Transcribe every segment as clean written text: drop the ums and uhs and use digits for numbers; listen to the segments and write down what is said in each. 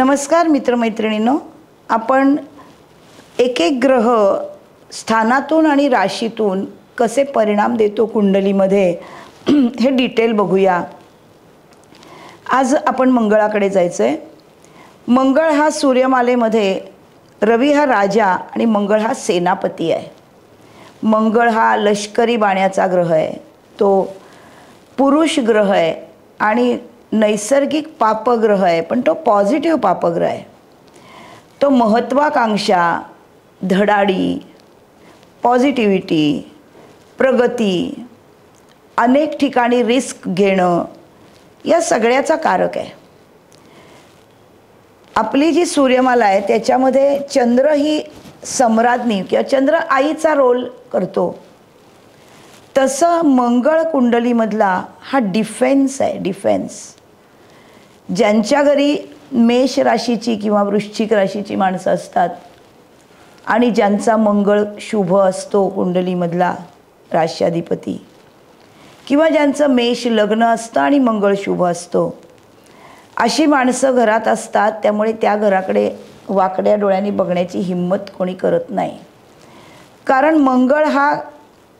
नमस्कार मित्रमैत्रिणींनो, आपण एक एक ग्रह स्थानातून आणि राशीतून कसे परिणाम देतो कुंडलीमध्ये हे डिटेल बघूया। आज आपण मंगळाकडे जायचंय। मंगळ हा सूर्यमालेमध्ये रवी हा राजा आणि मंगळ हा सेनापती आहे। मंगळ हा लष्करी बाण्याचा ग्रह आहे, तो पुरुष ग्रह आहे आणि नैसर्गिक पापग्रह आहे, पण तो पॉझिटिव्ह पापग्रह आहे। तो महत्वाकांक्षा, धडाडी, पॉझिटिव्हिटी, प्रगती, अनेक ठिकाणी रिस्क घेणं या सगळ्याचा कारक आहे। आपली जी सूर्यमाला आहे त्याच्यामध्ये चंद्र ही सम्राज्ञी किंवा चंद्र आईचा रोल करतो, तसं मंगळ कुंडलीमधला हा डिफेन्स आहे। डिफेन्स ज्यांच्या घरी मेष राशीची किंवा वृश्चिक राशीची माणसं असतात आणि ज्यांचा मंगळ शुभ असतो कुंडलीमधला राश्याधिपती, किंवा ज्यांचं मेष लग्न असतं आणि मंगळ शुभ असतो, अशी माणसं घरात असतात। त्यामुळे त्या घराकडे वाकड्या डोळ्यांनी बघण्याची हिम्मत कोणी करत नाही। कारण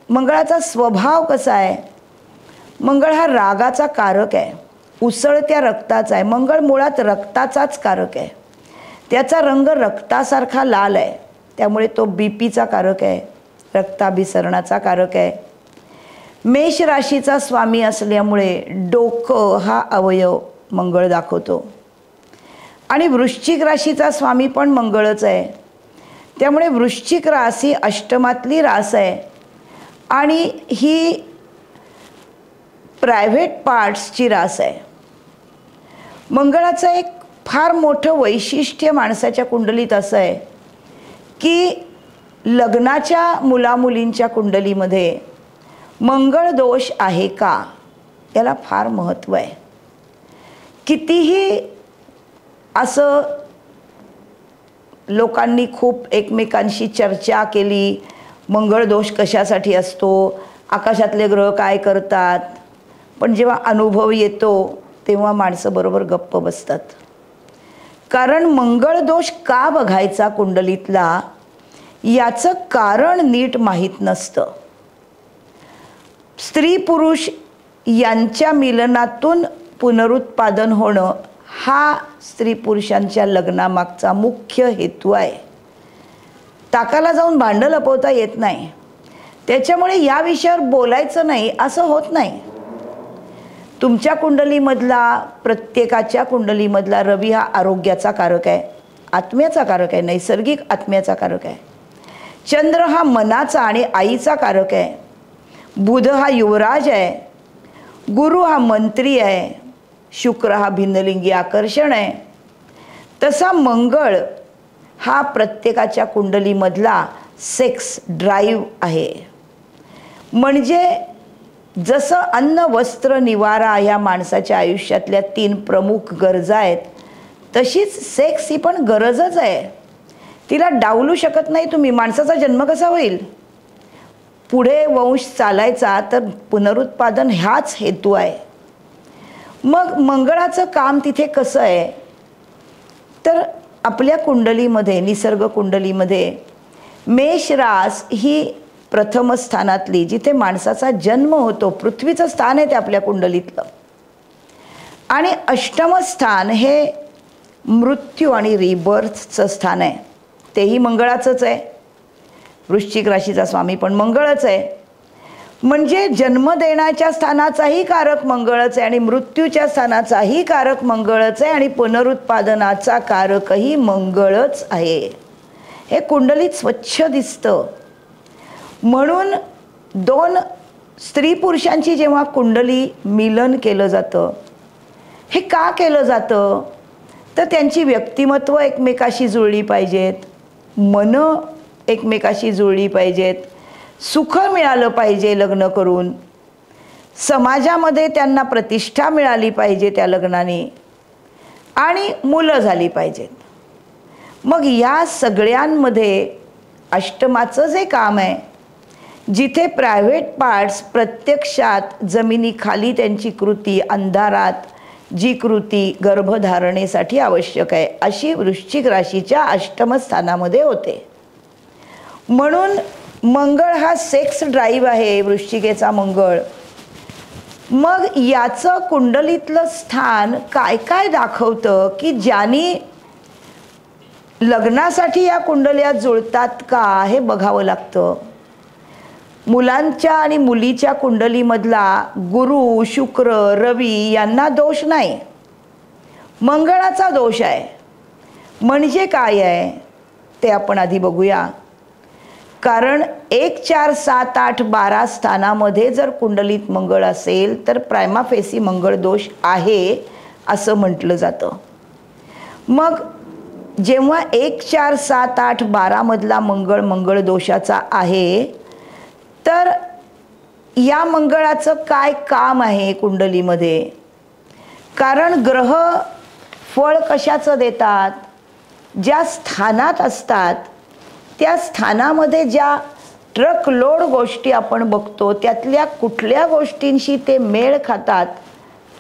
मंगळाचा स्वभाव कसा आहे? मंगळ हा रागाचा कारक आहे, उसळत्या रक्ताचा आहे। मंगळ मुळात रक्ताचाच कारक आहे, त्याचा रंग रक्तासारखा लाल आहे, त्यामुळे तो बीपीचा कारक आहे, रक्ताभिसरणाचा कारक आहे। मेष राशीचा स्वामी असल्यामुळे डोकं हा अवयव मंगळ दाखवतो आणि वृश्चिक राशीचा स्वामी पण मंगळच आहे, त्यामुळे वृश्चिक राशी अष्टमातली रास आहे आणि ही प्रायव्हेट पार्ट्सची रास आहे। मंगळाचं एक फार मोठं वैशिष्ट्य माणसाच्या कुंडलीत असं आहे की लग्नाच्या मुलामुलींच्या कुंडलीमध्ये मंगळ दोष आहे का याला फार महत्त्व आहे। कितीही असं लोकांनी खूप एकमेकांशी चर्चा केली, मंगळ दोष कशासाठी असतो, आकाशातले ग्रह काय करतात, पण जेव्हा अनुभव येतो तेव्हा माणसं बरोबर गप्प बसतात। कारण मंगळ दोष का बघायचा कुंडलीतला याचं कारण नीट माहीत नसतं। स्त्री पुरुष यांच्या मिलनातून पुनरुत्पादन होणं हा स्त्री पुरुषांच्या लग्नामागचा मुख्य हेतू आहे। ताकाला जाऊन भांडं लपवता येत नाही, त्याच्यामुळे या विषयावर बोलायचं नाही असं होत नाही। तुमच्या कुंडलीमधला, प्रत्येकाच्या कुंडलीमधला रवी हा आरोग्याचा कारक आहे, आत्म्याचा कारक आहे, नैसर्गिक आत्म्याचा कारक आहे। चंद्र हा मनाचा आणि आईचा कारक आहे। बुध हा युवराज आहे, गुरु हा मंत्री आहे, शुक्र हा भिन्नलिंगी आकर्षण आहे। तसा मंगळ हा प्रत्येकाच्या कुंडलीमधला सेक्स ड्राईव्ह आहे। म्हणजे जसं अन्न, वस्त्र, निवारा ह्या माणसाच्या आयुष्यातल्या 3 प्रमुख गरजा आहेत, तशीच सेक्स ही पण गरजच आहे। तिला डावलू शकत नाही तुम्ही। माणसाचा जन्म कसा होईल, पुढे वंश चालायचा तर पुनरुत्पादन ह्याच हेतू आहे। मग मंगळाचं काम तिथे कसं आहे, तर आपल्या कुंडलीमध्ये, निसर्ग कुंडलीमध्ये मेष रास ही प्रथम स्थानातली, जिथे माणसाचा जन्म होतो, पृथ्वीचं स्थान आहे ते आपल्या कुंडलीतलं, आणि अष्टम स्थान हे मृत्यू आणि रिबर्थचं स्थान आहे, तेही मंगळाचंच आहे। वृश्चिक राशीचा स्वामी पण मंगळच आहे, म्हणजे जन्म देण्याच्या स्थानाचाही कारक मंगळच आहे आणि मृत्यूच्या स्थानाचाही कारक मंगळच आहे आणि पुनरुत्पादनाचा कारकही मंगळच आहे। हे कुंडलीत स्वच्छ दिसतं। म्हणून 2 स्त्री पुरुषांची जेव्हा कुंडली मिलन केलं जातं, हे का केलं जातं, तर त्यांची व्यक्तिमत्व एकमेकाशी जुळली पाहिजेत, मनं एकमेकाशी जुळली पाहिजेत, सुख मिळालं पाहिजे लग्न करून, समाजामध्ये त्यांना प्रतिष्ठा मिळाली पाहिजे त्या लग्नाने, आणि मुलं झाली पाहिजेत। मग या सगळ्यांमध्ये अष्टमाचं जे काम आहे, जिथे प्रायव्हेट पार्ट्स प्रत्यक्षात जमिनीखाली त्यांची कृती अंधारात जी कृती गर्भधारणेसाठी आवश्यक आहे अशी वृश्चिक राशीच्या अष्टम स्थानामध्ये होते. म्हणून मंगळ हा सेक्स ड्राईव्ह आहे, वृश्चिकेचा मंगळ. मग याचं कुंडलीतलं स्थान काय काय दाखवतं की ज्यांनी लग्नासाठी या कुंडल्या जुळतात का हे बघावं लागतं. मुलांच्या आणि मुलीच्या कुंडलीमधला गुरु, शुक्र, रवी यांना दोष नाही, मंगळाचा दोष आहे. म्हणजे काय आहे ते आपण आधी बघूया. कारण 1, 4, 7, 8, 12 स्थानामध्ये जर कुंडलीत मंगळ असेल तर प्रायमा फेसी मंगळ दोष आहे असं म्हटलं जातं. मग जेव्हा 1, 4, 7, 8, 12 मधला मंगळ दोषाचा आहे, तर या मंगळाचं काय काम आहे कुंडलीमध्ये? कारण ग्रह फळ कशाचं देतात? ज्या स्थानात असतात त्या स्थानामध्ये ज्या ट्रक लोड गोष्टी आपण बघतो त्यातल्या कुठल्या गोष्टींशी ते मेळ खातात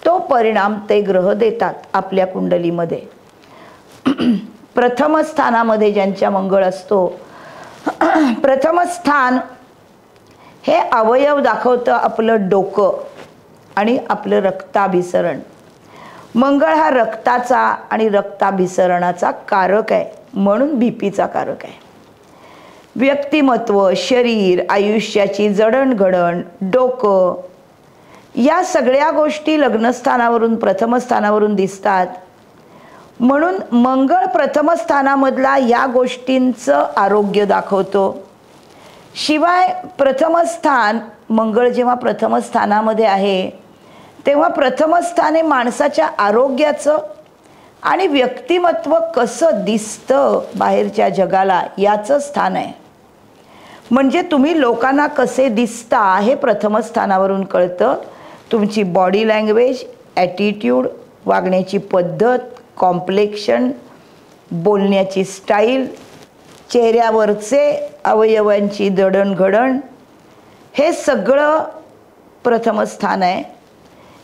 तो परिणाम ते ग्रह देतात आपल्या कुंडलीमध्ये. प्रथम स्थानामध्ये ज्यांच्या मंगळ असतो, प्रथम स्थान हे अवयव दाखवतं आपलं डोकं आणि आपलं रक्ताभिसरण. मंगळ हा रक्ताचा आणि रक्ताभिसरणाचा कारक आहे, म्हणून बीपीचा कारक आहे. व्यक्तिमत्व, शरीर, आयुष्याची जडणघडण, डोकं या सगळ्या गोष्टी लग्नस्थानावरून प्रथम स्थानावरून दिसतात. म्हणून मंगळ प्रथम स्थानामधला या गोष्टींचं आरोग्य दाखवतो. शिवाय प्रथम स्थान, मंगळ जेव्हा प्रथम स्थानामध्ये आहे तेव्हा प्रथम स्थान हे माणसाच्या आरोग्याचं आणि व्यक्तिमत्व कसं दिसतं बाहेरच्या जगाला याचं स्थान आहे. म्हणजे तुम्ही लोकांना कसे दिसता हे प्रथम स्थानावरून कळतं. तुमची बॉडी लँग्वेज, ॲटिट्यूड, वागण्याची पद्धत, कॉम्प्लेक्शन, बोलण्याची स्टाईल, चेहऱ्यावरचे अवयवांची जडणघडण, हे सगळं प्रथम स्थान आहे.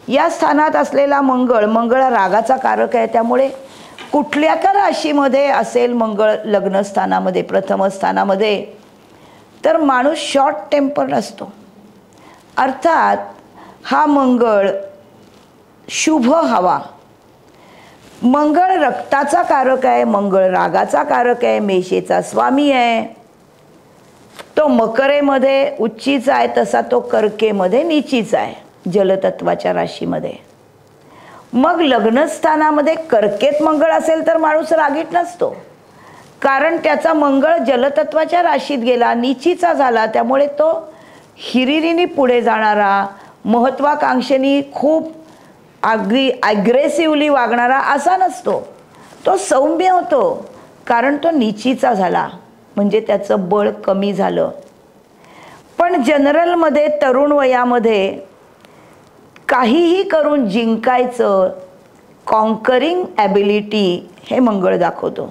या स्थानात असलेला मंगळ हा रागाचा कारक आहे. त्यामुळे कुठल्या का राशीमध्ये असेल मंगळ लग्नस्थानामध्ये प्रथम स्थानामध्ये तर माणूस शॉर्ट टेम्पर्ड असतो. अर्थात हा मंगळ शुभ हवा. मंगळ रक्ताचा कारक आहे, मंगळ रागाचा कारक आहे, मेषेचा स्वामी आहे. तो मकरेमध्ये उच्चीचा आहे तसा तो कर्केमध्ये नीचीचा आहे जलतत्वाच्या राशीमध्ये. मग लग्नस्थानामध्ये कर्केत मंगळ असेल तर माणूस रागीट नसतो, कारण त्याचा मंगळ जलतत्वाच्या राशीत गेला, नीचीचा झाला. त्यामुळे तो हिरिरीने पुढे जाणारा, महत्वाकांक्षेने खूप ॲग्रेसिव्हली वागणारा असा नसतो. तो सौम्य होतो, कारण तो नीचीचा झाला म्हणजे त्याचं बळ कमी झालं. पण जनरलमध्ये तरुण वयामध्ये काहीही करून जिंकायचं कॉन्करिंग ॲबिलिटी हे मंगळ दाखवतो.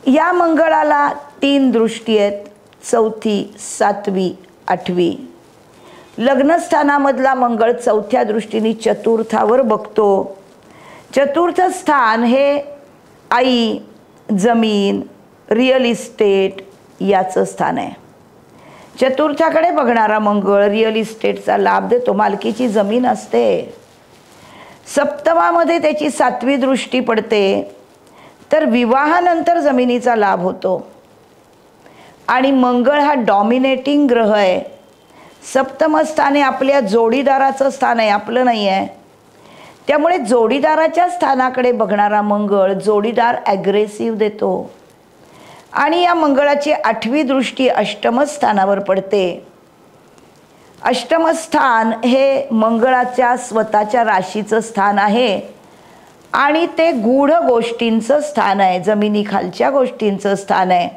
या मंगळाला 3 दृष्टी आहेत, 4थी, 7वी, 8वी. लग्नस्थानामधला मंगळ 4थ्या दृष्टीने चतुर्थावर बघतो. चतुर्थ स्थान हे आई, जमीन, रिअल इस्टेट याचं स्थान आहे. चतुर्थाकडे बघणारा मंगळ रिअल इस्टेटचा लाभ देतो, मालकीची जमीन असते. सप्तमामध्ये त्याची 7वी दृष्टी पडते तर विवाहानंतर जमिनीचा लाभ होतो. आणि मंगळ हा डॉमिनेटिंग ग्रह आहे. सप्तम स्थान हे आपल्या जोडीदाराचं स्थान आहे, आपलं नाही आहे. त्यामुळे जोडीदाराच्या स्थानाकडे बघणारा मंगळ जोडीदार ॲग्रेसिव्ह देतो. आणि या मंगळाची 8वी दृष्टी अष्टम स्थानावर पडते. अष्टम स्थान हे मंगळाच्या स्वतःच्या राशीचं स्थान आहे आणि ते गूढ गोष्टींचं स्थान आहे, जमिनीखालच्या गोष्टींचं स्थान आहे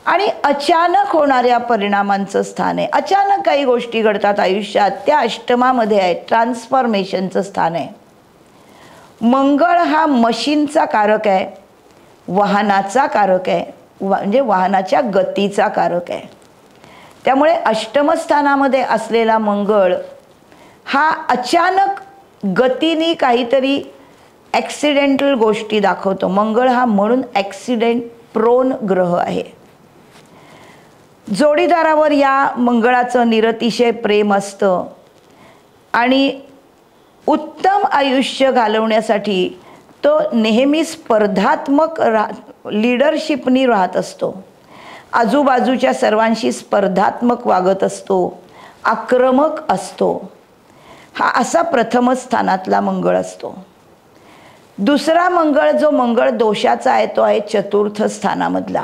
आणि अचानक होणाऱ्या परिणामांचं स्थान आहे. अचानक काही गोष्टी घडतात आयुष्यात, त्या अष्टमामध्ये आहे. ट्रान्सफॉर्मेशनचं स्थान आहे. मंगळ हा मशीनचा कारक आहे, वाहनाचा कारक आहे, म्हणजे वाहनाच्या गतीचा कारक आहे. त्यामुळे अष्टम स्थानामध्ये असलेला मंगळ हा अचानक गतीने काहीतरी ॲक्सिडेंटल गोष्टी दाखवतो. मंगळ हा म्हणून ॲक्सिडेंट प्रोन ग्रह आहे. जोडीदारावर या मंगळाचं निरतिशय प्रेम असतं आणि उत्तम आयुष्य घालवण्यासाठी तो नेहमी स्पर्धात्मक लीडरशिपनी राहत असतो. आजूबाजूच्या सर्वांशी स्पर्धात्मक वागत असतो, आक्रमक असतो. हा असा प्रथम स्थानातला मंगळ असतो. दुसरा मंगळ जो मंगळ दोषाचा आहे तो आहे चतुर्थ स्थानामधला.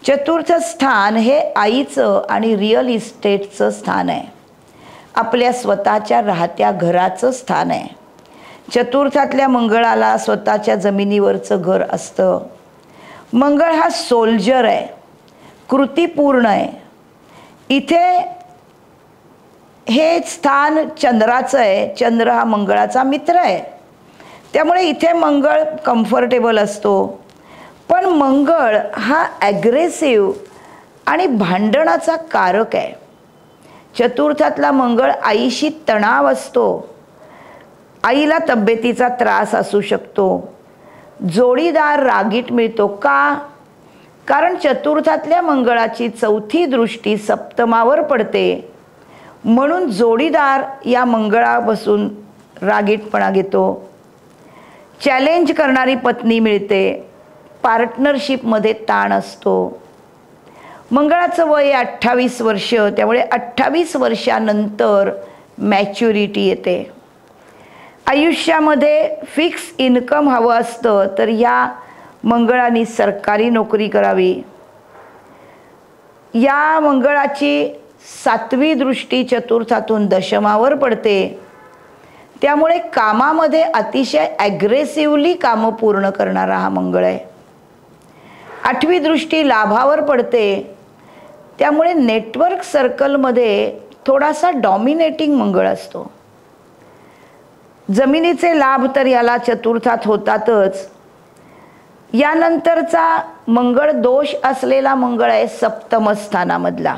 चतुर्थ स्थान हे आईचं आणि रिअल इस्टेटचं स्थान आहे. आपल्या स्वतःच्या राहत्या घराचं स्थान आहे. चतुर्थातल्या मंगळाला स्वतःच्या जमिनीवरचं घर असतं. मंगळ हा सोल्जर आहे, कृतीपूर्ण आहे. इथे हे स्थान चंद्राचं आहे. चंद्र हा मंगळाचा मित्र आहे. त्यामुळे इथे मंगळ कम्फर्टेबल असतो. पण मंगळ हा ॲग्रेसिव्ह आणि भांडणाचा कारक आहे. चतुर्थातला मंगळ आईशी तणाव असतो. आईला तब्येतीचा त्रास असू शकतो. जोडीदार रागीट मिळतो का? कारण चतुर्थातल्या मंगळाची चौथी दृष्टी सप्तमावर पडते. म्हणून जोडीदार या मंगळापासून रागीटपणा घेतो. चॅलेंज करणारी पत्नी मिळते. पार्टनरशिपमध्ये ताण असतो. मंगळाचं वय 28 वर्ष, त्यामुळे 28 वर्षानंतर मॅच्युरिटी येते. आयुष्यामध्ये फिक्स इन्कम हवं असतं तर या मंगळाने सरकारी नोकरी करावी. या मंगळाची 7वी दृष्टी चतुर्थातून दशमावर पडते. त्यामुळे कामामध्ये अतिशय ॲग्रेसिव्हली कामं पूर्ण करणारा हा मंगळ आहे. 8वी दृष्टी लाभावर पडते. त्यामुळे नेटवर्क सर्कलमध्ये थोडासा डॉमिनेटिंग मंगळ असतो. जमिनीचे लाभ तर याला चतुर्थात होतातच. यानंतरचा मंगळ दोष असलेला मंगळ आहे सप्तम स्थानामधला.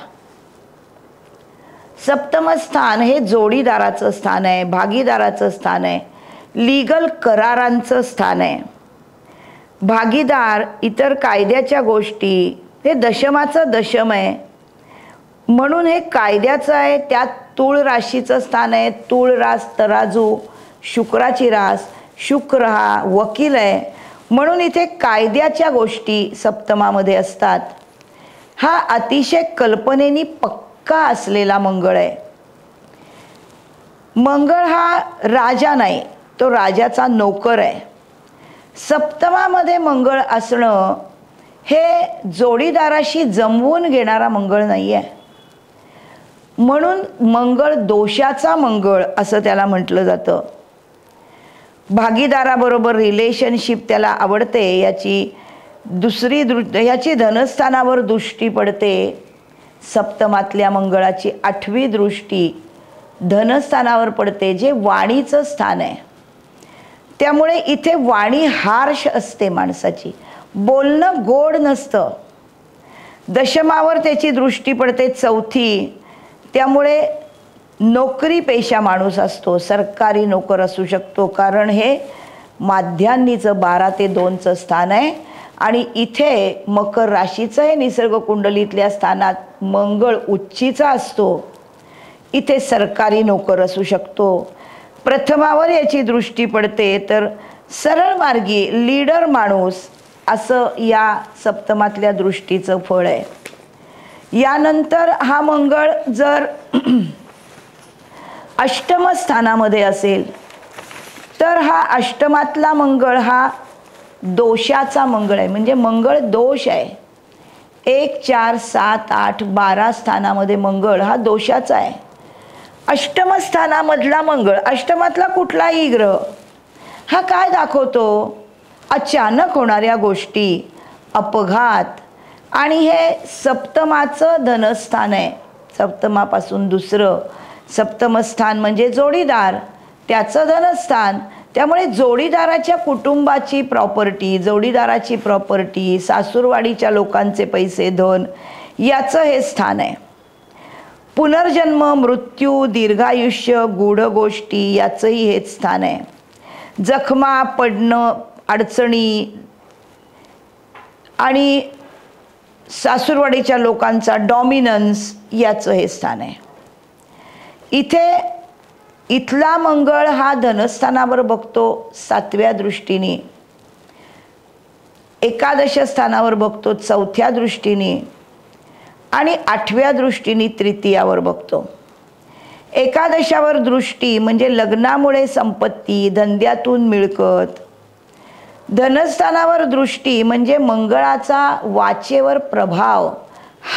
सप्तम स्थान हे जोडीदाराचं स्थान आहे, भागीदाराचं स्थान आहे, लीगल करारांचं स्थान आहे. भागीदार, इतर कायद्याच्या गोष्टी, हे दशमाचं दशम आहे. म्हणून हे कायद्याचं आहे. त्यात तूळ राशीचं स्थान आहे. तूळ रास तराजू, शुक्राची रास. शुक्र हा वकील आहे. म्हणून इथे कायद्याच्या गोष्टी सप्तमामध्ये असतात. हा अतिशय कल्पनेनी पक्का असलेला मंगळ आहे. मंगळ हा राजा नाही, तो राजाचा नोकर आहे. सप्तमामध्ये मंगळ असणं हे जोडीदाराशी जमवून घेणारा मंगळ नाही आहे. म्हणून मंगळ दोषाचा मंगळ असं त्याला म्हटलं जातं. भागीदाराबरोबर रिलेशनशिप त्याला आवडते. याची धनस्थानावर दृष्टी पडते. सप्तमातल्या मंगळाची 8वी दृष्टी धनस्थानावर पडते, जे वाणीचं स्थान आहे. त्यामुळे इथे वाणी हार्श असते माणसाची, बोलणं गोड नसतं. दशमावर त्याची दृष्टी पडते 4थी. त्यामुळे नोकरी पेशा माणूस असतो, सरकारी नोकर असू शकतो. कारण हे माध्यान्नीचं 12 ते 2चं स्थान आहे आणि इथे मकर राशीचं हे निसर्ग कुंडलीतल्या स्थानात मंगळ उच्चीचा असतो. इथे सरकारी नोकर असू शकतो. प्रथमावर याची दृष्टी पडते तर सरळ मार्गी लीडर माणूस असं या सप्तमातल्या दृष्टीचं फळ आहे. यानंतर हा मंगळ जर अष्टम स्थानामध्ये असेल तर हा अष्टमातला मंगळ हा दोषाचा मंगळ आहे. म्हणजे मंगळ दोष आहे. 1, 4, 7, 8, 12 स्थानामध्ये मंगळ हा दोषाचा आहे. अष्टम स्थानामधला मंगळ, अष्टमातला कुठलाही ग्रह, हा काय दाखवतो? अचानक होणाऱ्या गोष्टी, अपघात. आणि हे सप्तमाचं धनस्थान आहे. सप्तमापासून दुसरं सप्तम स्थान म्हणजे जोडीदार, त्याचं धनस्थान. त्यामुळे जोडीदाराच्या कुटुंबाची प्रॉपर्टी, जोडीदाराची प्रॉपर्टी, सासूरवाडीच्या लोकांचे पैसे, धन, याचं हे स्थान आहे. पुनर्जन्म, मृत्यू, दीर्घायुष्य, गूढ गोष्टी याचंही हेच स्थान आहे. जखमा, पडणं, अडचणी आणि सासूरवाडीच्या लोकांचा डॉमिनन्स याचं हे स्थान आहे. इथला मंगळ हा धनस्थानावर बघतो 7व्या दृष्टीने, एकादश स्थानावर बघतो 4थ्या दृष्टीने आणि 8व्या दृष्टीने तृतीयावर बघतो. एकादशावर दृष्टी म्हणजे लग्नामुळे संपत्ती, धंद्यातून मिळकत. धनस्थानावर दृष्टी म्हणजे मंगळाचा वाचेवर प्रभाव,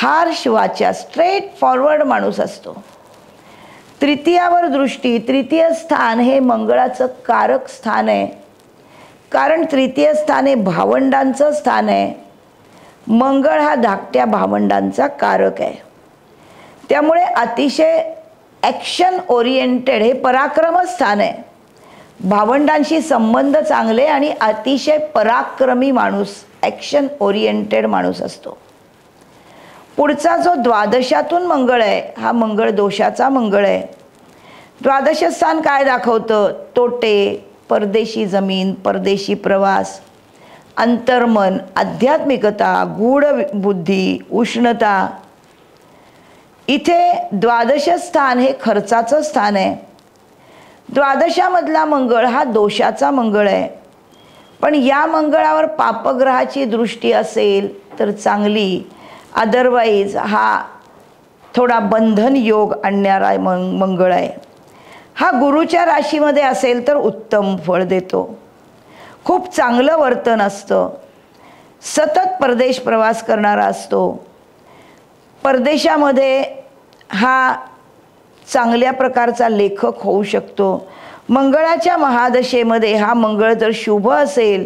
हार्श वाचा, स्ट्रेट फॉरवर्ड माणूस असतो. तृतीयावर दृष्टी, तृतीय स्थान हे मंगळाचं कारक स्थान आहे, कारण तृतीय स्थान हे भावंडांचं स्थान आहे. मंगळ हा धाकट्या भावंडांचा कारक आहे. त्यामुळे अतिशय ॲक्शन ओरिएंटेड हे पराक्रम स्थान आहे. भावंडांशी संबंध चांगले आणि अतिशय पराक्रमी माणूस, ॲक्शन ओरिएंटेड माणूस असतो. पुढचा जो द्वादशातून मंगळ आहे हा मंगळ दोषाचा मंगळ आहे. द्वादश स्थान काय दाखवतं? तोटे, परदेशी जमीन, परदेशी प्रवास, अंतर्मन, आध्यात्मिकता, गूढ बुद्धी, उष्णता. इथे द्वादश स्थान हे खर्चाचं स्थान आहे. द्वादशामधला मंगळ हा दोषाचा मंगळ आहे. पण या मंगळावर पापग्रहाची दृष्टी असेल तर चांगली, अदरवाईज हा थोडा बंधन योग आणणारा मंगळ आहे. हा गुरुच्या राशीमध्ये असेल तर उत्तम फळ देतो, खूप चांगलं वर्तन असतं, सतत परदेश प्रवास करणारा असतो. परदेशामध्ये हा चांगल्या प्रकारचा लेखक होऊ शकतो. मंगळाच्या महादशेमध्ये हा मंगळ जर शुभ असेल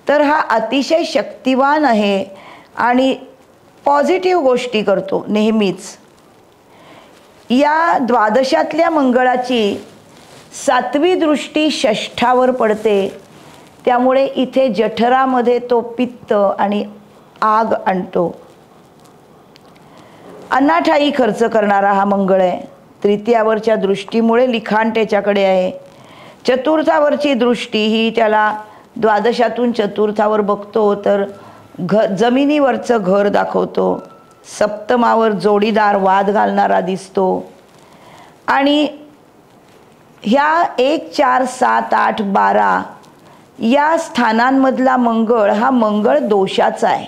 तर हा अतिशय शक्तिवान आहे आणि पॉझिटिव्ह गोष्टी करतो नेहमीच. या द्वादशातल्या मंगळाची 7वी दृष्टी षष्ठावर पडते, त्यामुळे इथे जठरामध्ये तो पित्त आणि आग आणतो. अनाठाई खर्च करणारा हा मंगळ आहे. तृतीयावरच्या दृष्टीमुळे लिखाण त्याच्याकडे आहे. चतुर्थावरची दृष्टी ही त्याला द्वादशातून चतुर्थावर बघतो तर जमिनीवरचं घर दाखवतो. सप्तमावर जोडीदार वाद घालणारा दिसतो. आणि ह्या 1, 4, 7, 8, 12 या स्थानांमधला मंगळ हा मंगळ दोषाचा आहे.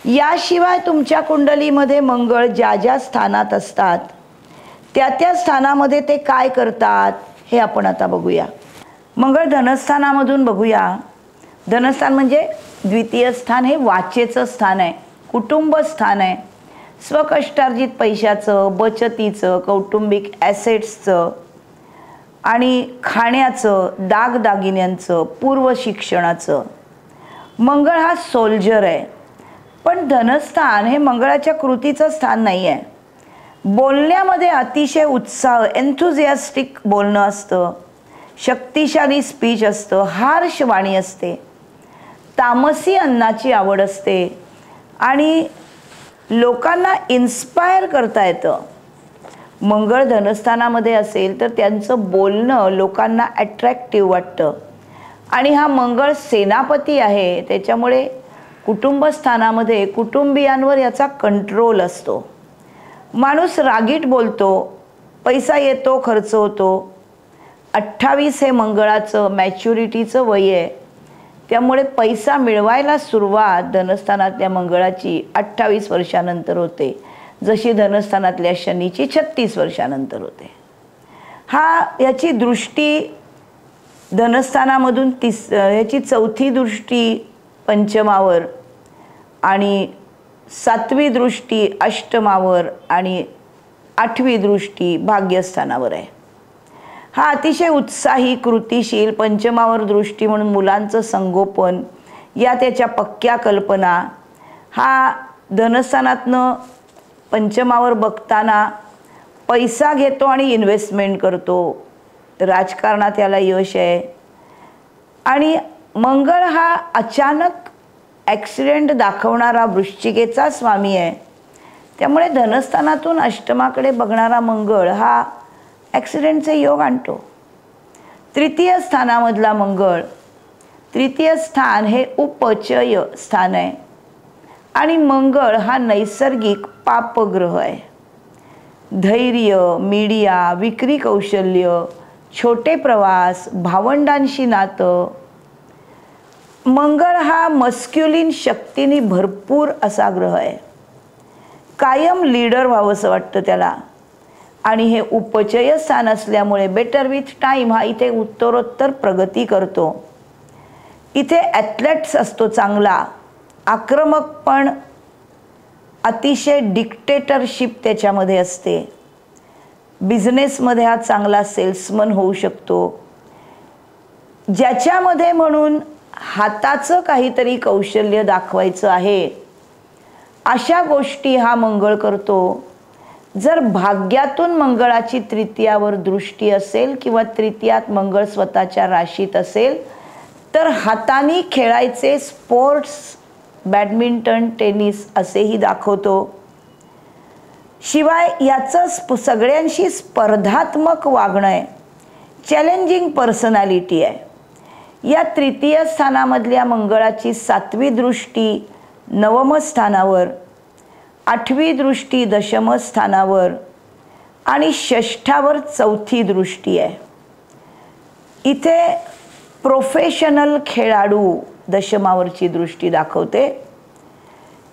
याशिवाय तुमच्या कुंडलीमध्ये मंगळ ज्या ज्या स्थानात असतात त्या त्या स्थानामध्ये ते काय करतात हे आपण आता बघूया. मंगळ धनस्थानामधून बघूया. धनस्थान म्हणजे द्वितीय स्थान हे वाचेचं स्थान आहे, कुटुंब स्थान आहे. स्वकष्टार्जित पैशाचं, बचतीचं, कौटुंबिक ॲसेट्सचं आणि खाण्याचं, दागदागिन्यांचं, पूर्व शिक्षणाचं. मंगळ हा सोल्जर आहे. पण धनस्थान हे मंगळाच्या कृतीचं स्थान नाही आहे. बोलण्यामध्ये अतिशय उत्साह, एन्थुझियास्टिक बोलणं असतं, शक्तिशाली स्पीच असतं, हार्श वाणी असते, तामसी अन्नाची आवड असते आणि लोकांना इन्स्पायर करता येतं. मंगळ धनस्थानामध्ये असेल तर त्यांचं बोलणं लोकांना अट्रॅक्टिव्ह वाटतं. आणि हा मंगळ सेनापती आहे, त्याच्यामुळे कुटुंबस्थानामध्ये कुटुंबियांवर याचा कंट्रोल असतो. माणूस रागीट बोलतो, पैसा येतो, खर्च होतो. 28 हे मंगळाचं मॅच्युरिटीचं वय आहे, त्यामुळे पैसा मिळवायला सुरुवात धनस्थानातल्या मंगळाची 28 वर्षानंतर होते, जशी धनस्थानातल्या शनीची 36 वर्षानंतर होते. याची दृष्टी धनस्थानामधून याची 4थी दृष्टी पंचमावर आणि 7वी दृष्टी अष्टमावर आणि 8वी दृष्टी भाग्यस्थानावर आहे. हा अतिशय उत्साही, कृतिशील, पंचमावर दृष्टी म्हणून मुलांचं संगोपन या त्याच्या पक्क्या कल्पना. हा धनस्थानातनं पंचमावर बघताना पैसा घेतो आणि इन्व्हेस्टमेंट करतो. राजकारणात याला यश आहे. आणि मंगळ हा अचानक ॲक्सिडेंट दाखवणारा वृश्चिकेचा स्वामी आहे, त्यामुळे धनस्थानातून अष्टमाकडे बघणारा मंगळ हा ॲक्सिडेंटचे योग आणतो. तृतीय स्थानामधला मंगळ, तृतीय स्थान हे उपचय स्थान आहे आणि मंगळ हा नैसर्गिक पापग्रह आहे. धैर्य, मीडिया, विक्री कौशल्य, छोटे प्रवास, भावंडांशी नातं. मंगळ हा मस्क्युलिन शक्तीने भरपूर असा ग्रह आहे. कायम लीडर व्हावंसं वाटतं त्याला. आणि हे उपचय स्थान असल्यामुळे बेटर विथ टाईम हा इथे उत्तरोत्तर प्रगती करतो. इथे ॲथलेट्स असतो चांगला, आक्रमक पण अतिशय डिक्टेटरशिप त्याच्यामध्ये असते. बिझनेसमध्ये हा चांगला सेल्समन होऊ शकतो, ज्याच्यामध्ये म्हणून हाताचं काहीतरी कौशल्य दाखवायचं आहे अशा गोष्टी हा मंगळ करतो. जर भाग्यातून मंगळाची तृतीयावर दृष्टी असेल किंवा तृतीयात मंगळ स्वतःच्या राशीत असेल तर हाताने खेळायचे स्पोर्ट्स, बॅडमिंटन, टेनिस असेही दाखवतो. शिवाय याचं सगळ्यांशी स्पर्धात्मक वागणं आहे, चॅलेंजिंग पर्सनॅलिटी आहे. या तृतीय स्थानामधल्या मंगळाची 7वी दृष्टी 9म स्थानावर, 8वी दृष्टी 10म स्थानावर आणि 6ठावर 4थी दृष्टी आहे. इथे प्रोफेशनल खेळाडू 10मावरची दृष्टी दाखवते.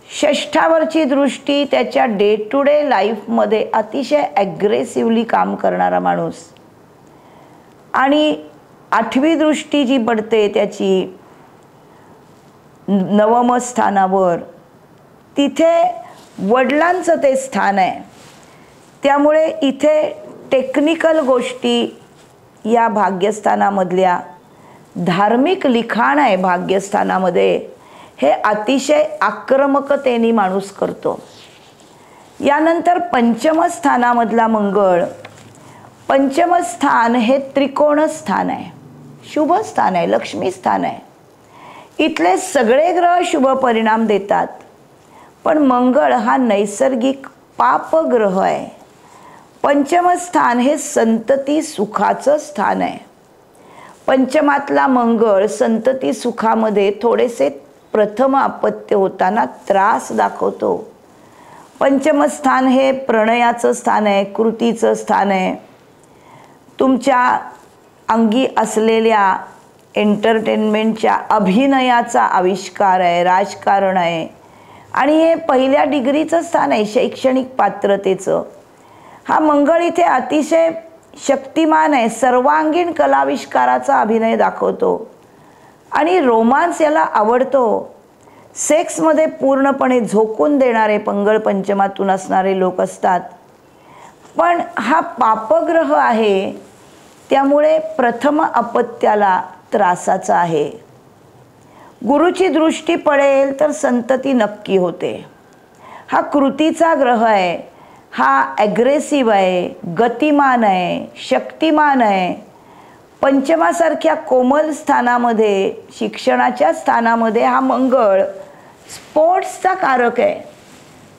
6ठावरची दृष्टी त्याच्या डे टू डे लाईफमध्ये अतिशय ॲग्रेसिव्हली काम करणारा माणूस. आणि 8वी दृष्टी जी पडते त्याची 9म स्थानावर, तिथे वडिलांचं ते स्थान आहे. त्यामुळे इथे टेक्निकल गोष्टी या भाग्यस्थानामधल्या, धार्मिक लिखाण आहे भाग्यस्थानामध्ये, हे अतिशय आक्रमकतेने माणूस करतो. यानंतर 5म स्थानामधला मंगळ, 5म स्थान हे त्रिकोण स्थान आहे, शुभ स्थान आहे, लक्ष्मी स्थान आहे. इथले सगळे ग्रह शुभ परिणाम देतात, पण मंगळ हा नैसर्गिक पापग्रह आहे. 5म स्थान हे संतती सुखाचं स्थान आहे. 5मातला मंगळ संतती सुखामध्ये थोडेसे प्रथम अपत्य होताना त्रास दाखवतो. 5म स्थान हे प्रणयाचं स्थान आहे, कृतीचं स्थान आहे, तुमच्या अंगी असलेल्या एंटरटेनमेंटच्या अभिनयाचा आविष्कार आहे, राजकारण आहे. आणि हे पहिल्या डिग्रीचं स्थान आहे, शैक्षणिक पात्रतेचं. हा मंगळ इथे अतिशय शक्तिमान आहे, सर्वांगीण कलाविष्काराचा अभिनय दाखवतो आणि रोमांस याला आवडतो. सेक्समध्ये पूर्णपणे झोकून देणारे मंगळ 5मातून असणारे लोक असतात. पण हा पापग्रह आहे, त्यामुळे प्रथम अपत्याला त्रासाचा आहे. गुरुची दृष्टी पडेल तर संतती नक्की होते. हा कृतीचा ग्रह आहे, हा ॲग्रेसिव्ह आहे, गतिमान आहे, शक्तिमान आहे. 5मासारख्या कोमल स्थानामध्ये, शिक्षणाच्या स्थानामध्ये हा मंगळ स्पोर्ट्सचा कारक आहे.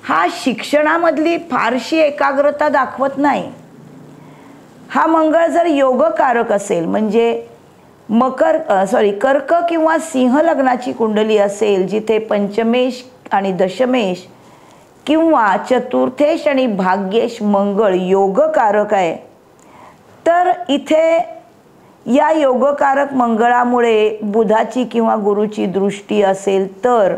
हा शिक्षणामधली फारशी एकाग्रता दाखवत नाही. हा मंगळ जर योगकारक असेल, म्हणजे कर्क किंवा सिंह लग्नाची कुंडली असेल, जिथे 5मेश आणि 10मेश किंवा चतुर्थेश आणि भाग्येश मंगळ योगकारक आहे, तर इथे या योगकारक मंगळामुळे बुधाची किंवा गुरुची दृष्टी असेल तर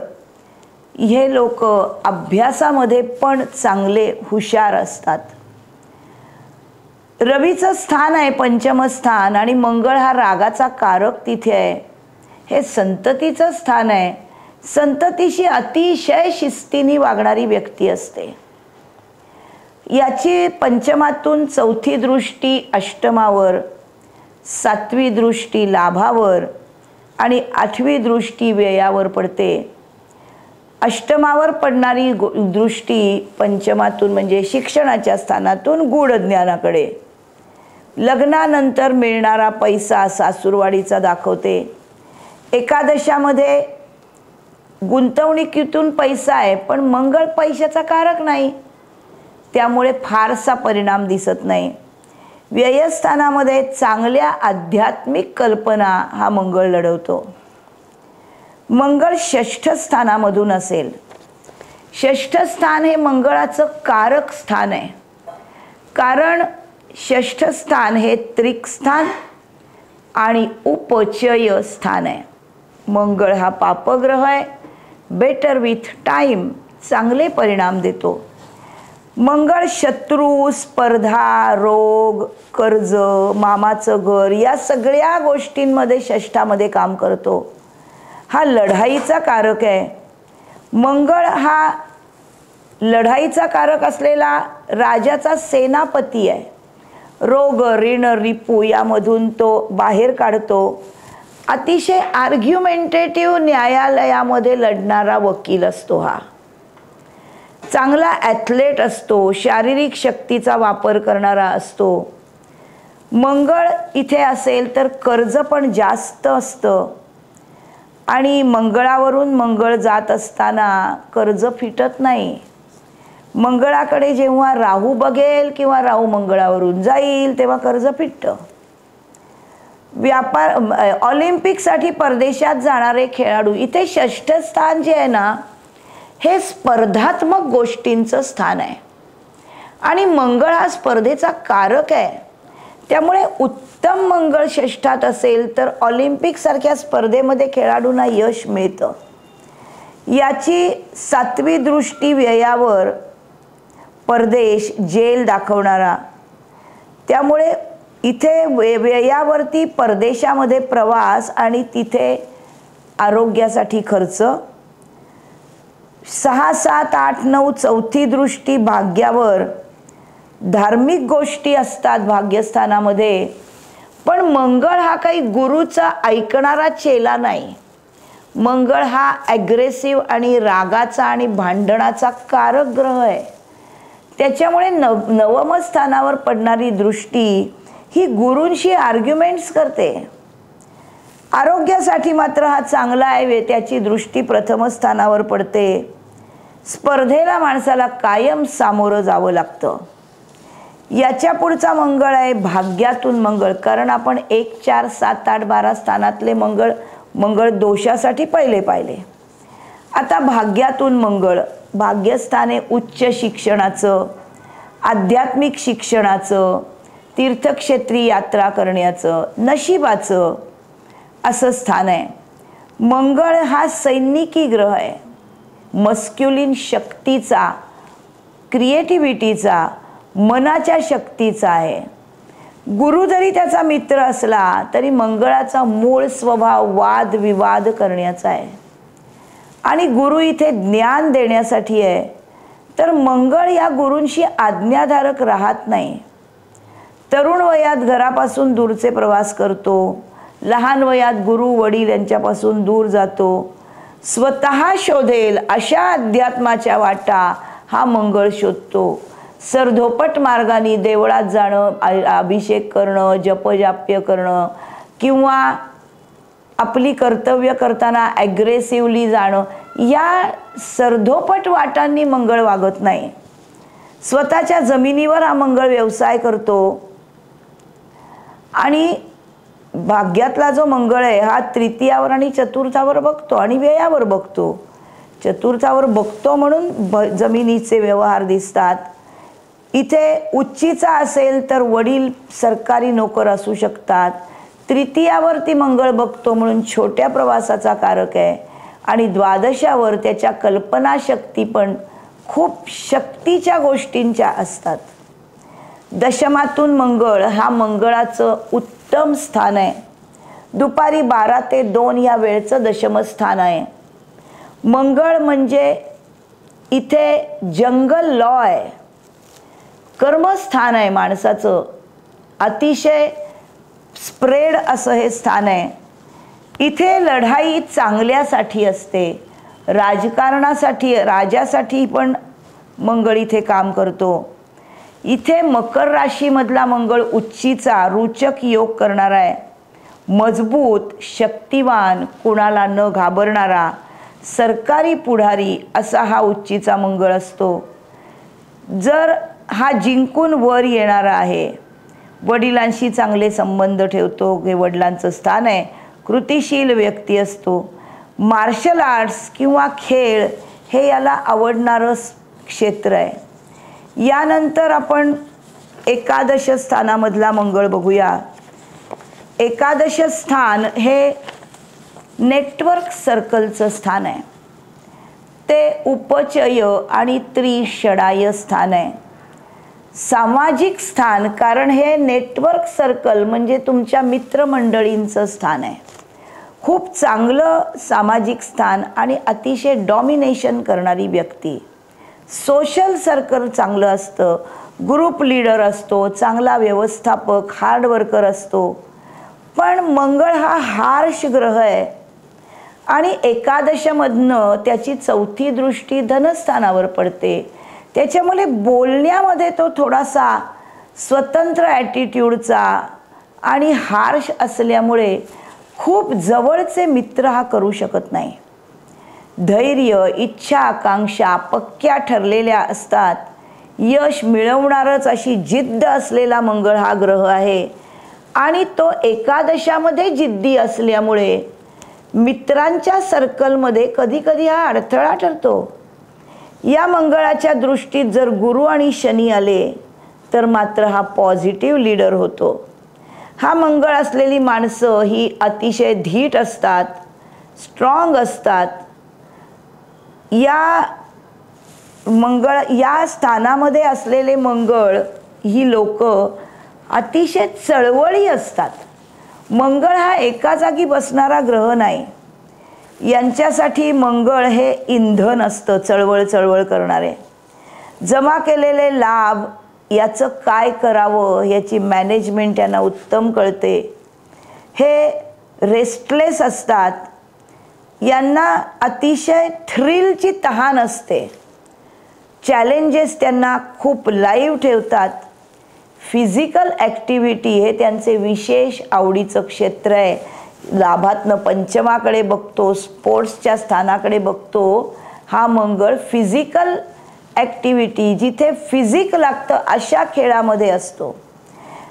हे लोक अभ्यासामध्ये पण चांगले हुशार असतात. रवीचं स्थान आहे 5म स्थान आणि मंगळ हा रागाचा कारक तिथे आहे. हे संततीचं स्थान आहे. संततीशी अतिशय शिस्तीने वागणारी व्यक्ती असते. याची 5मातून 4थी दृष्टी 8मावर, 7वी दृष्टी लाभावर आणि 8वी दृष्टी व्ययावर पडते. 8मावर पडणारी दृष्टी 5मातून म्हणजे शिक्षणाच्या स्थानातून गूढ ज्ञानाकडे, लग्नानंतर मिळणारा पैसा सासूरवाडीचा दाखवते. 11मध्ये गुंतवणुकीतून पैसा आहे, पण मंगळ पैशाचा कारक नाही, त्यामुळे फारसा परिणाम दिसत नाही. व्ययस्थानामध्ये चांगल्या आध्यात्मिक कल्पना हा मंगळ लढवतो. मंगळ षष्ठ स्थानामधून असेल. षष्ठ स्थान हे मंगळाचं कारक स्थान आहे, कारण षष्ठ स्थान हे त्रिक स्थान आणि उपचय स्थान आहे. मंगळ हा पापग्रह आहे. बेटर विथ टाइम चांगले परिणाम देतो. मंगळ शत्रू, स्पर्धा, रोग, कर्ज, मामाचं घर या सगळ्या गोष्टींमध्ये षष्ठामध्ये काम करतो. हा लढाईचा कारक आहे. मंगळ हा लढाईचा कारक असलेला राजाचा सेनापती आहे. रोग, ऋण, रिपू यामधून तो बाहेर काढतो. अतिशय आर्ग्युमेंटेटिव्ह न्यायालयामध्ये लढणारा वकील असतो. हा चांगला ॲथलेट असतो. शारीरिक शक्तीचा वापर करणारा असतो. मंगळ इथे असेल तर कर्ज पण जास्त असतं आणि मंगळावरून मंगळ जात असताना कर्ज फिटत नाही. मंगळाकडे जेव्हा राहू बघेल किंवा राहू मंगळावरून जाईल तेव्हा कर्ज फिटतं. व्यापार, ऑलिम्पिकसाठी परदेशात जाणारे खेळाडू, इथे षष्ठ स्थान जे आहे ना हे स्पर्धात्मक गोष्टींचं स्थान आहे आणि मंगळ हा स्पर्धेचा कारक आहे. त्यामुळे उत्तम मंगळ षष्ठात असेल तर ऑलिम्पिक सारख्या स्पर्धेमध्ये खेळाडूंना यश मिळतं. याची सातवी दृष्टी व्ययावर, परदेश, जेल दाखवणारा. त्यामुळे इथे व्ययावरती परदेशामध्ये प्रवास आणि तिथे आरोग्यासाठी खर्च. 6, 7, 8, 9 चौथी दृष्टी भाग्यावर, धार्मिक गोष्टी असतात भाग्यस्थानामध्ये. पण मंगळ हा काही गुरुचा ऐकणारा चेला नाही. मंगळ हा ॲग्रेसिव्ह आणि रागाचा आणि भांडणाचा कारक ग्रह आहे. त्याच्यामुळे नवम स्थानावर पडणारी दृष्टी ही गुरूंशी आर्ग्युमेंट्स करते. आरोग्यासाठी मात्र हा चांगला आहे. त्याची दृष्टी प्रथम स्थानावर पडते. स्पर्धेला माणसाला कायम सामोरं जावं लागतं. याच्या पुढचा मंगळ आहे भाग्यातून मंगळ, कारण आपण 1, 4, 7, 8, 12 स्थानातले मंगळ दोषासाठी पहिले पाहिले. आता भाग्यातून मंगळ. भाग्यस्थाने उच्च शिक्षणाचं, आध्यात्मिक शिक्षणाचं, तीर्थक्षेत्री यात्रा करण्याचं, नशिबाचं असं स्थान आहे. मंगळ हा सैनिकी ग्रह आहे. मस्क्युलिन शक्तीचा, क्रिएटिव्हिटीचा, मनाच्या शक्तीचा आहे. गुरु जरी त्याचा मित्र असला तरी मंगळाचा मूळ स्वभाव वाद विवाद करण्याचा आहे आणि गुरु इथे ज्ञान देण्यासाठी आहे. तर मंगळ या गुरूंशी आज्ञाधारक राहत नाही. तरुण वयात घरापासून दूरचे प्रवास करतो. लहान वयात गुरु वडील यांच्यापासून दूर जातो. स्वतः शोधेल अशा अध्यात्माच्या वाटा हा मंगळ शोधतो. सरधोपट मार्गाने देवळात जाणं, अभिषेक करणं, जपजाप्य करणं किंवा आपली कर्तव्य करताना ॲग्रेसिव्हली जाणं, या सरधोपट वाटांनी मंगळ वागत नाही. स्वतःच्या जमिनीवर हा मंगळ व्यवसाय करतो आणि भाग्यातला जो मंगळ आहे हा तृतीयावर आणि चतुर्थावर बघतो आणि व्ययावर बघतो. चतुर्थावर बघतो म्हणून जमिनीचे व्यवहार दिसतात. इथे उच्चीचा असेल तर वडील सरकारी नोकर असू शकतात. तृतीयावरती मंगळ बघतो म्हणून छोट्या प्रवासाचा कारक आहे आणि द्वादशावर त्याच्या कल्पनाशक्ती पण खूप शक्तीच्या गोष्टींच्या असतात. दशमातून मंगळ हा मंगळाचं उत्तम स्थान आहे. दुपारी 12 ते 2 या वेळचं दशम स्थान आहे. मंगळ म्हणजे इथे जंगल लॉ आहे, कर्मस्थान आहे माणसाचं. अतिशय स्प्रेड असं हे स्थान आहे. इथे लढाई चांगल्यासाठी असते. राजकारणासाठी, राजासाठी पण मंगळ इथे काम करतो. इथे मकर राशीमधला मंगळ उच्चीचा रुचक योग करणारा आहे. मजबूत, शक्तिवान, कुणाला न घाबरणारा, सरकारी पुढारी असा हा उच्चीचा मंगळ असतो. जर हा जिंकून वर येणारा आहे. वडिलांशी चांगले संबंध ठेवतो, हे वडिलांचं स्थान आहे. कृतिशील व्यक्ती असतो. मार्शल आर्ट्स किंवा खेळ हे याला आवडणारं क्षेत्र आहे. यानंतर आपण एकादश स्थानामधला मंगळ बघूया. एकादश स्थान हे नेटवर्क सर्कलचं स्थान आहे. ते उपचय आणि त्रिषडाय स्थान आहे. सामाजिक स्थान, कारण हे नेटवर्क सर्कल म्हणजे तुमच्या मित्रमंडळींचं स्थान आहे. खूप चांगलं सामाजिक स्थान आणि अतिशय डॉमिनेशन करणारी व्यक्ती. सोशल सर्कल चांगलं असतं. ग्रुप लीडर असतो, चांगला व्यवस्थापक, हार्ड वर्कर असतो. पण मंगळ हा हार्श ग्रह आहे आणि एकादशमधनं त्याची चौथी दृष्टी धनस्थानावर पडते. त्याच्यामुळे बोलण्यामध्ये तो थोडासा स्वतंत्र ॲटिट्यूडचा आणि हार्श असल्यामुळे खूप जवळचे मित्र हा करू शकत नाही. धैर्य, इच्छा, आकांक्षा पक्क्या ठरलेल्या असतात. यश मिळवणारच अशी जिद्द असलेला मंगळ हा ग्रह आहे आणि तो एकादशामध्ये जिद्दी असल्यामुळे मित्रांच्या सर्कलमध्ये कधीकधी हा अडथळा ठरतो. या मंगळाच्या दृष्टीत जर गुरु आणि शनी आले तर मात्र हा पॉझिटिव्ह लीडर होतो. हा मंगळ असलेली माणसं ही अतिशय धीट असतात, स्ट्रॉंग असतात. या स्थानामध्ये असलेले मंगळ ही लोक अतिशय चळवळी असतात. मंगळ हा एका जागी बसणारा ग्रह नाही. यांच्यासाठी मंगळ हे इंधन असतं, चळवळ करणारे. जमा केलेले लाभ याचं काय करावं याची मॅनेजमेंट यांना उत्तम कळते. हे रेस्टलेस असतात. यांना अतिशय थ्रिलची तहान असते. चॅलेंजेस त्यांना खूप लाईव्ह ठेवतात. फिजिकल ॲक्टिव्हिटी हे त्यांचे विशेष आवडीचं क्षेत्र आहे. लाभातनं पंचमाकडे बघतो, स्पोर्ट्सच्या स्थानाकडे बघतो. हा मंगळ फिजिकल ॲक्टिव्हिटी, जिथे फिजिक लागतं अशा खेळामध्ये असतो.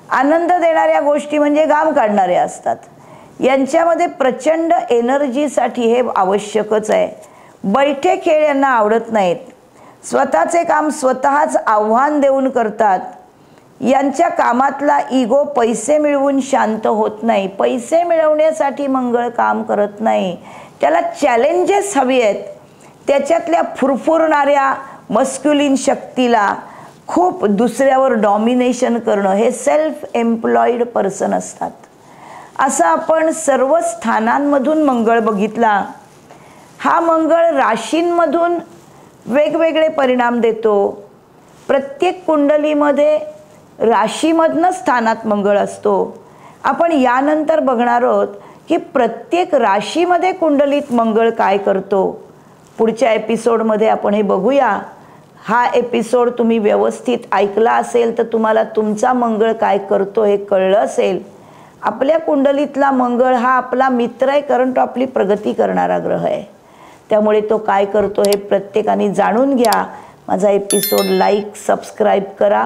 आनंद देणाऱ्या गोष्टी म्हणजे घाम काढणाऱ्या असतात. यांच्यामध्ये प्रचंड एनर्जीसाठी हे आवश्यकच आहे. बैठे खेळ यांना आवडत नाहीत. स्वतःचे काम स्वतःच आव्हान देऊन करतात. यांच्या कामातला इगो पैसे मिळवून शांत होत नाही. पैसे मिळवण्यासाठी मंगळ काम करत नाही. त्याला चॅलेंजेस हवी आहेत. त्याच्यातल्या फुरफुरणाऱ्या मस्क्युलिन शक्तीला खूप दुसऱ्यावर डॉमिनेशन करणं हे सेल्फ एम्प्लॉईड पर्सन असतात. असं आपण सर्व स्थानांमधून मंगळ बघितला. हा मंगळ राशींमधून वेगवेगळे परिणाम देतो. प्रत्येक कुंडलीमध्ये राशीमधनं स्थानात मंगळ असतो. आपण यानंतर बघणार आहोत की प्रत्येक राशीमध्ये कुंडलीत मंगळ काय करतो. पुढच्या एपिसोडमध्ये आपण हे बघूया. हा एपिसोड तुम्ही व्यवस्थित ऐकला असेल तर तुम्हाला तुमचा मंगळ काय करतो हे कळलं असेल. आपल्या कुंडलीतला मंगळ हा आपला मित्र आहे, कारण तो आपली प्रगती करणारा ग्रह आहे. त्यामुळे तो काय करतो हे प्रत्येकाने जाणून घ्या. माझा एपिसोड लाईक, सबस्क्राईब करा.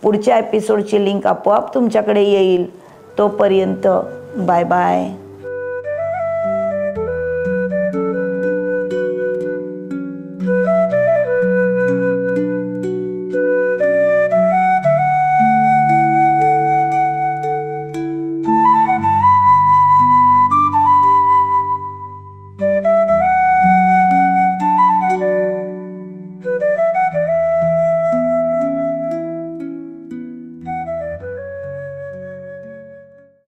पुढच्या एपिसोडची लिंक आपोआप तुमच्याकडे येईल. तोपर्यंत बाय बाय.